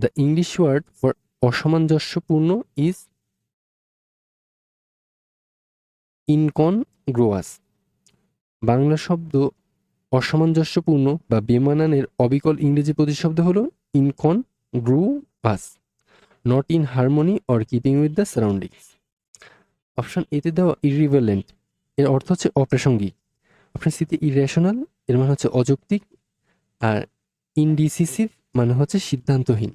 The English word for অসামঞ্জস্যপূর্ণ is incongruous. Bangla শব্দ অসামঞ্জস্যপূর্ণ বা বেমানানের অবিকল ইংরেজি প্রতিশব্দ হলো incongruous, not in harmony or keeping with the surroundings. Option এতে দেওয়া ইরিভেলেন্ট এর অর্থ হচ্ছে অপ্রাসঙ্গিক। অপশন সিতে ইরেশনাল এর মানে হচ্ছে অযৌক্তিক। আর ইনডিসিসিভ মানে হচ্ছে সিদ্ধান্তহীন।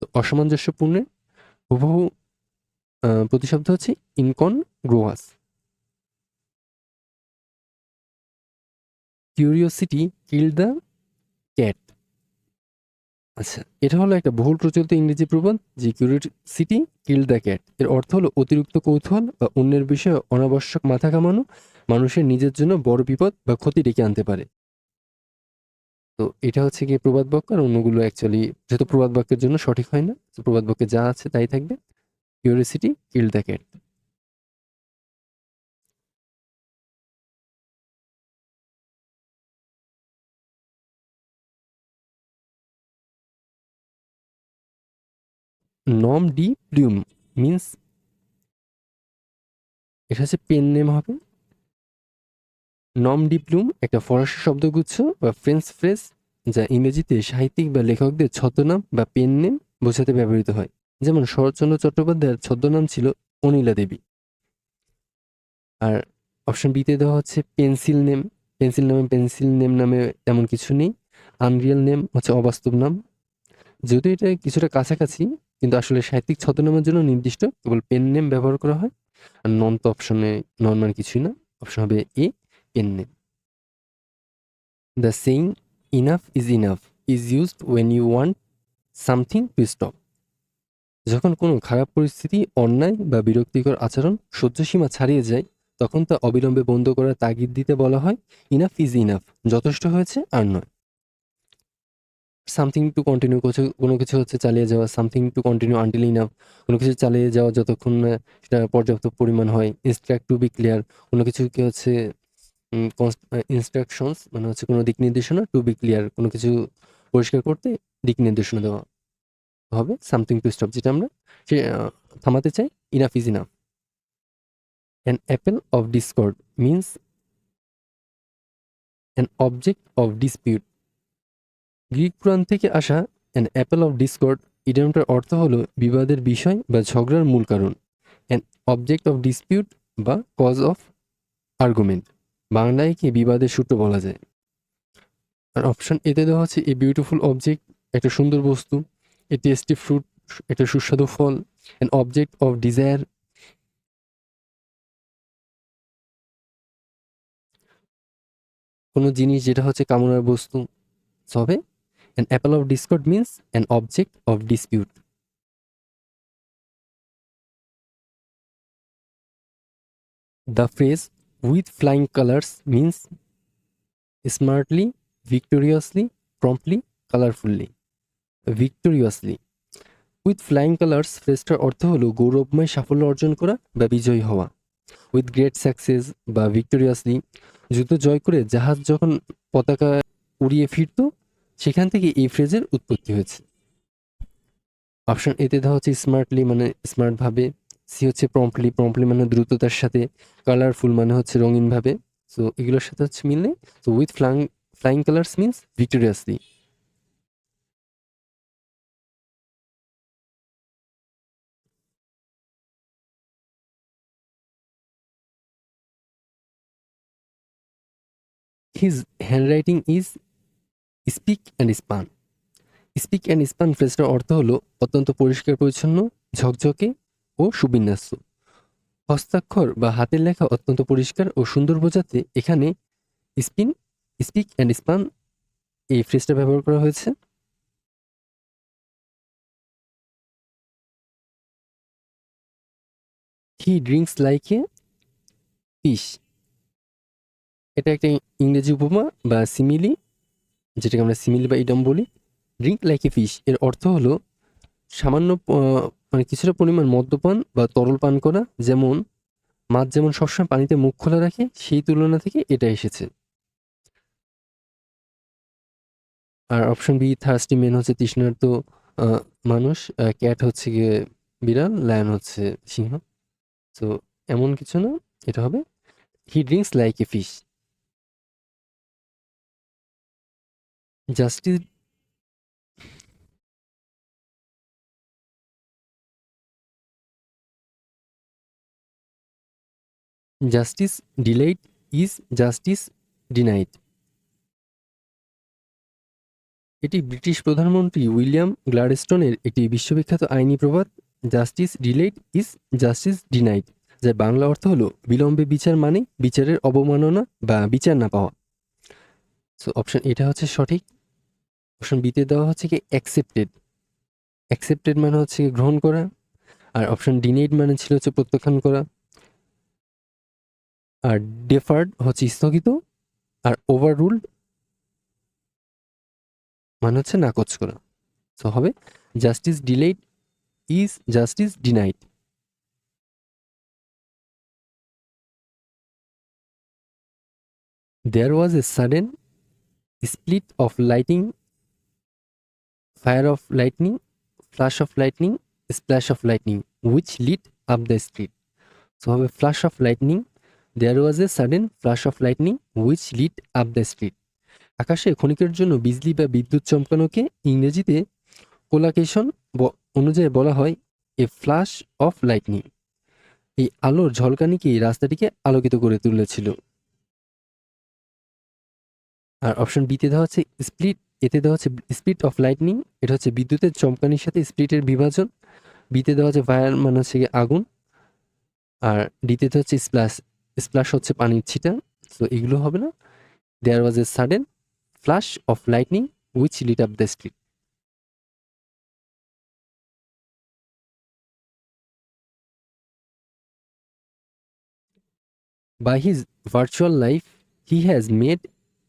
তো অসামঞ্জস্যপূর্ণের হুবহু প্রতিশব্দ হচ্ছে incongruous. Curiosity killed the cat. আচ্ছা, এটা হলো একটা বহুল প্রচলিত ইংরেজি প্রবাদ যে কিউরিওসিটি কিল্ড দ্য ক্যাট এর অর্থ হলো অতিরিক্ত কৌতূহল বা অন্যের বিষয়ে অনাবশ্যক মাথা ঘামানো মানুষের নিজের জন্য বড় বিপদ বা ক্ষতি ডেকে আনতে পারে। তো এটা হচ্ছে গিয়ে প্রবাদ বাক্য, আর অন্যগুলো অ্যাকচুয়ালি যেহেতু প্রবাদ বাক্যের জন্য সঠিক হয় না, তো প্রবাদ বাক্যে যা আছে তাই থাকবে। Curiosity killed the cat. নম ডি প্লুম মিন্স, এটা হচ্ছে পেন নেম হবে। নম ডি প্লুম একটা ফরাসি শব্দগুচ্ছ বা ফ্রেঞ্চ ফ্রেজ যা ইংরেজিতে সাহিত্যিক বা লেখকদের ছদ্মনাম বা পেন নেম বোঝাতে ব্যবহৃত হয়। যেমন শরৎচন্দ্র চট্টোপাধ্যায়ের ছদ্মনাম ছিল অনিলা দেবী। আর অপশন বিতে দেওয়া হচ্ছে পেন্সিল নেম। পেন্সিল নেম নামে তেমন কিছু নেই। আনরিয়াল নেম হচ্ছে অবাস্তব নাম। যদিও এটা কিছুটা কাছাকাছি, কিন্তু আসলে সাহিত্যিক ছদ্মনামের জন্য নির্দিষ্ট কেবল পেন নেম ব্যবহার করা হয়। আর নন তো অপশনে নন মানে কিছুই না, অপশন হবে A, pen name. The saying enough is used when you want something to stop. যখন কোনো খারাপ পরিস্থিতি, অন্যায় বা বিরক্তিকর আচরণ সহ্যসীমা ছাড়িয়ে যায়, তখন তা অবিলম্বে বন্ধ করার তাগিদ দিতে বলা হয় ইনাফ ইজ ইনাফ, যথেষ্ট হয়েছে আর নয়। সামথিং টু কন্টিনিউ, কোনো কিছু হচ্ছে চালিয়ে যাওয়া, something to continue until enough, কোনো কিছু চালিয়ে যাওয়া যতক্ষণ না সেটা পর্যাপ্ত পরিমাণ হয়। ইনস্ট্রাক্ট টু বি ক্লিয়ার, কোনো কিছুকে হচ্ছে ইনস্ট্রাকশনস মানে হচ্ছে কোনো দিক নির্দেশনা, টু বি ক্লিয়ার কোনো কিছু পরিষ্কার করতে দিক নির্দেশনা দেওয়া হবে। সামথিং টু স্টপ যেটা আমরা সে থামাতে চাই, enough is enough. An apple of discord means an object of dispute. Greek পুরাণ থেকে আসা অ্যান অ্যাপেল অফ ডিসকর্ড ইডিয়মটার অর্থ হলো বিবাদের বিষয় বা ঝগড়ার মূল কারণ। অ্যান অবজেক্ট অফ ডিসপিউট বা কজ অফ আর্গুমেন্ট, বাংলায় কি বিবাদের সূত্র বলা যায়। আর অপশন এতে দেওয়া হচ্ছে এ বিউটিফুল অবজেক্ট, একটা সুন্দর বস্তু। এ টেস্টি ফ্রুট, একটা সুস্বাদু ফল। অ্যান অবজেক্ট অফ ডিজায়ার, কোনো জিনিস যেটা হচ্ছে কামনার বস্তু। হবে an apple of discord means an object of dispute. The phrase with flying colours means smartly, victoriously, promptly, colourfully. Victoriously. With flying colours ফ্রেজটার অর্থ হলো গৌরবময় সাফল্য অর্জন করা বা বিজয়ী হওয়া। উইথ গ্রেট সাকসেস বা ভিক্টোরিয়াসলি, যুদ্ধ জয় করে জাহাজ যখন পতাকা উড়িয়ে ফিরত, সেখান থেকে এই ফ্রেজের উৎপত্তি হয়েছে। অপশন এতে দেওয়া হচ্ছে স্মার্টলি মানে স্মার্টভাবে। সি হচ্ছে প্রম্পটলি মানে দ্রুততার সাথে। কালারফুল মানে হচ্ছে রঙিনভাবে। সো এগুলোর সাথে হচ্ছে মিললে, so with flying colours means victoriously. His handwriting is spick and span. Spick and span ফ্রেজটার অর্থ হলো অত্যন্ত পরিষ্কার পরিচ্ছন্ন, ঝকঝকে ও সুবিন্যস্ত। হস্তাক্ষর বা হাতের লেখা অত্যন্ত পরিষ্কার ও সুন্দর বোঝাতে এখানে স্পিন স্পিক অ্যান্ড স্পান এই ফ্রেজটা ব্যবহার করা হয়েছে। He drinks like a fish, এটা একটা ইংরেজি উপমা বা সিমিলি, যেটাকে আমরা সিমিলি বা ইডম বলি। ড্রিঙ্ক লাইক এ ফিশ এর অর্থ হলো সামান্য মানে কিছুটা পরিমাণ মদ্যপান বা তরল পান করা। যেমন মাছ যেমন সবসময় পানিতে মুখ খোলা রাখে, সেই তুলনা থেকে এটা এসেছে। আর অপশন বি থার্স্টি মেন হচ্ছে তৃষ্ণার্ত মানুষ, ক্যাট হচ্ছে গিয়ে বিড়াল, লায়ন হচ্ছে সিংহ। তো এমন কিছু না, এটা হবে he drinks like a fish. Justice justice delayed is justice denied. এটি ব্রিটিশ প্রধানমন্ত্রী উইলিয়াম গ্লাডস্টোনের একটি বিশ্ববিখ্যাত আইনি প্রবাদ, justice delayed is justice denied, যার বাংলা অর্থ হলো বিলম্বে বিচার মানে বিচারের অবমাননা বা বিচার না পাওয়া। সো অপশন এটা হচ্ছে সঠিক। অপশন বিতে দেওয়া হচ্ছে কি অ্যাকসেপ্টেড। অ্যাকসেপ্টেড মানে হচ্ছে কি গ্রহণ করা, আর অপশন ডিনাইড মানে ছিল হচ্ছে প্রত্যাখ্যান করা, আর ডেফার্ড হচ্ছে স্থগিত, আর ওভার রুলড মানে হচ্ছে নাকচ করা। সো হবে justice delayed is justice denied. There was a sudden split of lightning, fire of lightning, flash of lightning, splash of lightning, which lit up the street. So have a flash of lightning. There was a sudden flash of lightning which lit up the street. আকাশে ক্ষণিকের জন্য বিজলি বা বিদ্যুৎ চমকানোকে ইংরেজিতে কোলাকেশন অনুযায়ী বলা হয় এ flash of lightning. এই আলোর ঝলকানিকেই রাস্তাটিকে আলোকিত করে তুলেছিল। আর অপশন বিতে দেওয়া হচ্ছে স্প্লিট, এতে দেওয়া হচ্ছে স্প্লিট অফ লাইটনিং, এটা হচ্ছে বিদ্যুতের চমকানির সাথে স্প্লিটের বিভাজন। বিতে দেওয়া হচ্ছে ফায়ার মানে হচ্ছে গিয়ে আগুন, আর ডিতে হচ্ছে স্প্ল্যাশ, স্প্ল্যাশ হচ্ছে পানির ছিটা। সো এগুলো হবে না। There was a sudden flash of lightning which lit up the street. By his virtual life, he has made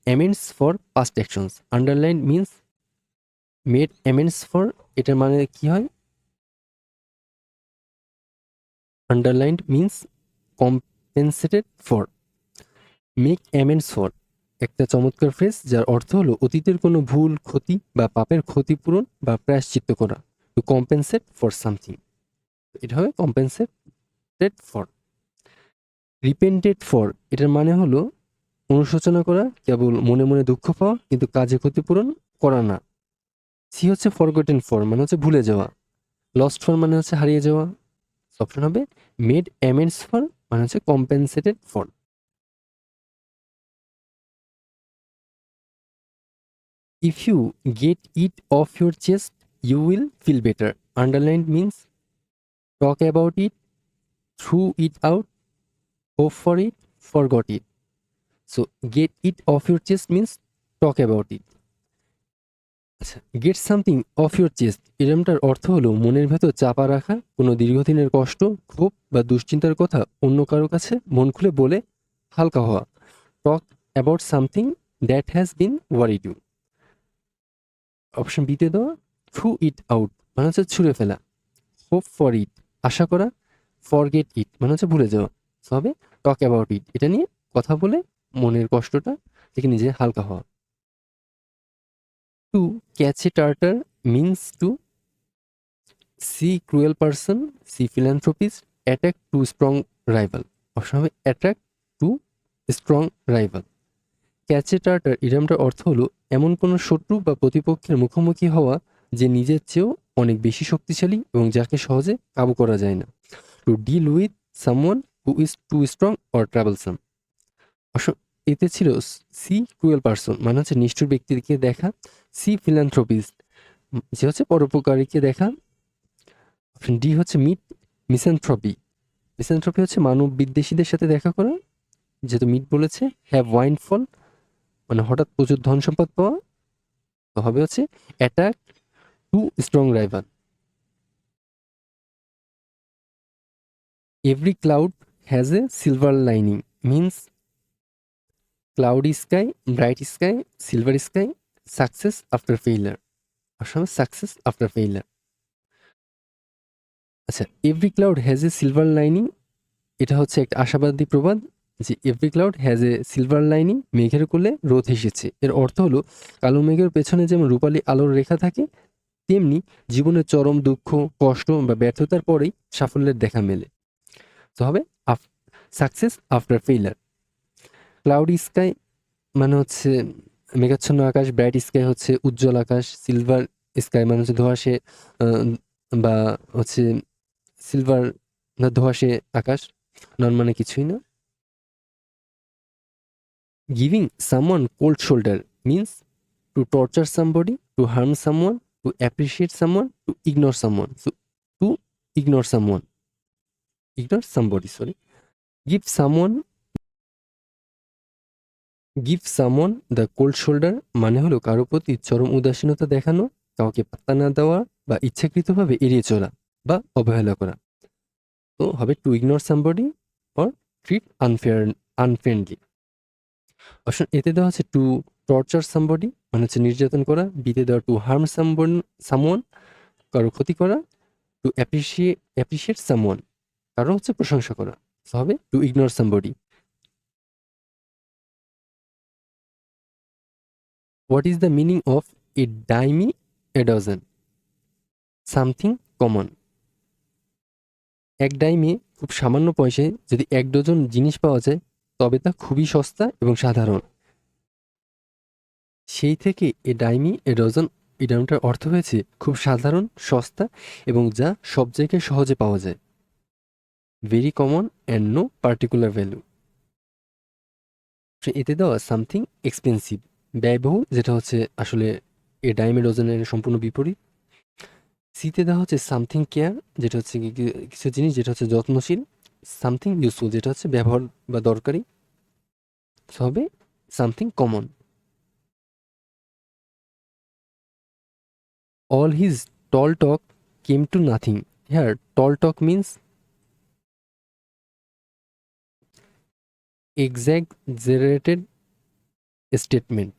amends for past actions. Underlined means made amends for, এটার মানে কি হয়? Underlined means compensated for. Make amends for একটা চমৎকার phrase যার অর্থ হলো অতীতের কোনো ভুল, ক্ষতি বা পাপের ক্ষতিপূরণ বা প্রায়শ্চিত্ত করা। টু কম্পেনসেট ফর সামথিং, এটা হবে কম্পেনসেটেড ফর। রিপেন্টেড ফর এটার মানে হলো অনুশোচনা করা, কেবল মনে মনে দুঃখ পাওয়া কিন্তু কাজে ক্ষতিপূরণ করা না। সি হচ্ছে ফরগটেন ফর মানে হচ্ছে ভুলে যাওয়া। লস্ট ফর মানে হচ্ছে হারিয়ে যাওয়া। অপশন হবে মেড অ্যামেন্ডস ফর মানে হচ্ছে compensated for. If you get it off your chest you will feel better. Underline means talk about it, through it out, hope for it, forgot it. So get it off your chest means talk about it. আচ্ছা, get something off your chest এরমটার অর্থ হলো মনের ভেতর চাপা রাখা কোনো দীর্ঘদিনের কষ্ট, ক্ষোভ বা দুশ্চিন্তার কথা অন্য কারো কাছে মন খুলে বলে হালকা হওয়া। Talk about something that has been worried you. Option বিতে দেওয়া থ্রু ইট আউট মানে হচ্ছে ছুঁড়ে ফেলা, হোপ ফর ইট আশা করা, ফরগেট ইট মানে হচ্ছে ভুলে যাওয়া। হবে টক অ্যাবাউট ইট, এটা নিয়ে কথা বলে মনের কষ্টটা থেকে নিজে হালকা হওয়া। To catch a tartar means to see cruel person, see philanthropist, attack to strong rival. Option হবে অ্যাট্রাক্ট টু স্ট্রং রাইভাল। ক্যাচে টার্টার ইরামটার অর্থ হলো এমন কোনো শত্রু বা প্রতিপক্ষের মুখোমুখি হওয়া যে নিজের চেয়েও অনেক বেশি শক্তিশালী এবং যাকে সহজে কাবু করা যায় না। To deal with someone who is too strong or troublesome. এতে ছিল সি ক্রুয়েল পারসন মানে হচ্ছে নিষ্ঠুর ব্যক্তিকে দেখা, সি ফিলান্থ্রপিস্ট যে হচ্ছে পরোপকারীকে দেখা। অপশন ডি হচ্ছে মিট মিসেন্থ্রপি। মিসেন্থ্রপি হচ্ছে মানব বিদ্বেষীদের সাথে দেখা করা, যেহেতু মিট বলেছে। হ্যাভ ওয়াইন ফল মানে হঠাৎ প্রচুর ধন সম্পদ পাওয়া। তো হবে হচ্ছে attack to strong rival. Every cloud has a silver lining means cloudy sky, bright sky, silver sky, success after failure. আসলে সাকসেস আফটার ফেইলার। আচ্ছা, every cloud has a silver lining এটা হচ্ছে একটা আশাবাদী প্রবাদ যে every cloud has a silver lining, মেঘের কোলে রোদ হেসেছে। এর অর্থ হলো কালো মেঘের পেছনে যেমন রূপালী আলোর রেখা থাকে তেমনি জীবনের চরম দুঃখ, কষ্ট বা ব্যর্থতার পরেই সাফল্যের দেখা মেলে। তো হবে success after failure. Cloudy sky মানে হচ্ছে মেঘাচ্ছন্ন আকাশ, ব্রাইট স্কাই হচ্ছে উজ্জ্বল আকাশ, সিলভার স্কাই মানে হচ্ছে ধোঁয়াশে বা হচ্ছে সিলভার না ধোঁয়াশে আকাশ, নন মানে কিছুই না। Giving someone cold shoulder means to torture somebody, two harm someone, two appreciate someone, two ignore someone. So two ignore someone, ignore somebody, sorry. Give someone give someone the cold shoulder মানে হলো কারো প্রতি চরম উদাসীনতা দেখানো, কাউকে পাত্তা না দেওয়া বা ইচ্ছাকৃতভাবে এড়িয়ে চলা বা অবহেলা করা। তো হবে to ignore somebody or treat unfriendly. Option এতে দেওয়া আছে টু টর্চার সামবডি মানে হচ্ছে নির্যাতন করা, বিতে দেওয়া টু হার্ম সামওয়ান কারো ক্ষতি করা, টু অ্যাপ্রিসিয়েট সামওয়ান কারো হচ্ছে প্রশংসা করা। তো হবে to ignore somebody. What is the meaning of a dime a dozen? Something common. এক ডাইমে খুব সামান্য পয়সায় যদি 1 ডজন জিনিস পাওয়া যায় তবে তা খুবই সস্তা এবং সাধারণ। সেই থেকে এ ডাইমি এ ডজন ইডিয়মটার অর্থ হয়েছে খুব সাধারণ, সস্তা এবং যা সব জায়গায় সহজে পাওয়া যায়। Very common and no particular value. এতে দেওয়া সামথিং এক্সপেন্সিভ, ব্যয়বহুল, যেটা হচ্ছে আসলে এ ডাইম এ ডজনের সম্পূর্ণ বিপরীত। সিতে দেওয়া হচ্ছে সামথিং কেয়ার, যেটা হচ্ছে কিছু জিনিস যেটা হচ্ছে যত্নশীল। সামথিং ইউজফুল, যেটা হচ্ছে ব্যবহার বা দরকারি। হবে something common. All his tall talk came to nothing. Here, tall talk means exaggerated statement.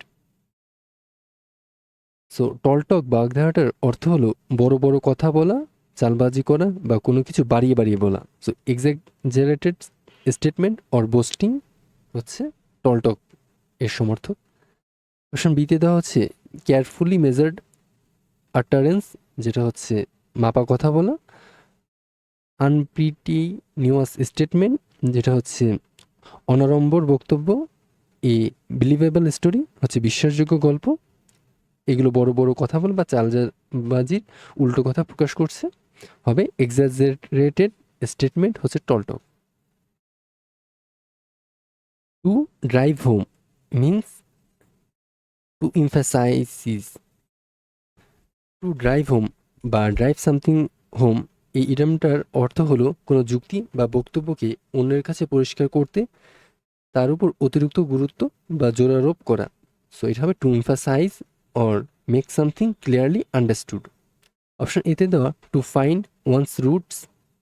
So tall talk বাগধারাটার অর্থ হলো বড় বড় কথা বলা, চালবাজি করা বা কোনো কিছু বাড়িয়ে বাড়িয়ে বলা। So exaggerated statement or boosting হচ্ছে টল টক এর সমর্থক। অপশন বিতে দেওয়া হচ্ছে কেয়ারফুলি মেজার্ড আটারেন্স, যেটা হচ্ছে মাপা কথা বলা। আনপ্রিটিনিউয়াস স্টেটমেন্ট, যেটা হচ্ছে অনাড়ম্বর বক্তব্য। এ বিলিভেবল স্টোরি হচ্ছে বিশ্বাসযোগ্য গল্প। এগুলো বড় বড় কথা বলে বা চালবাজির উল্টো কথা প্রকাশ করছে। হবে এক্সাজারেটেড স্টেটমেন্ট হচ্ছে tall talk. To drive home means to emphasise. To drive home বা ড্রাইভ সামথিং হোম, এই ইডিয়মটার অর্থ হলো কোনো যুক্তি বা বক্তব্যকে অন্যের কাছে পরিষ্কার করতে, তার উপর অতিরিক্ত গুরুত্ব বা জোরারোপ করা। সো এটা হবে to emphasize or make something clearly understood. Option এতে দেওয়া টু ফাইন্ড ওয়ান্স রুটস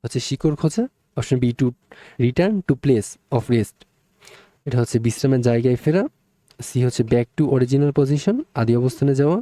হচ্ছে শিকড় খোঁজা। Option B to return to place of rest, এটা হচ্ছে বিশ্রামের জায়গায় ফেরা। সি হচ্ছে ব্যাক টু অরিজিনাল পজিশন, আদি অবস্থানে যাওয়া।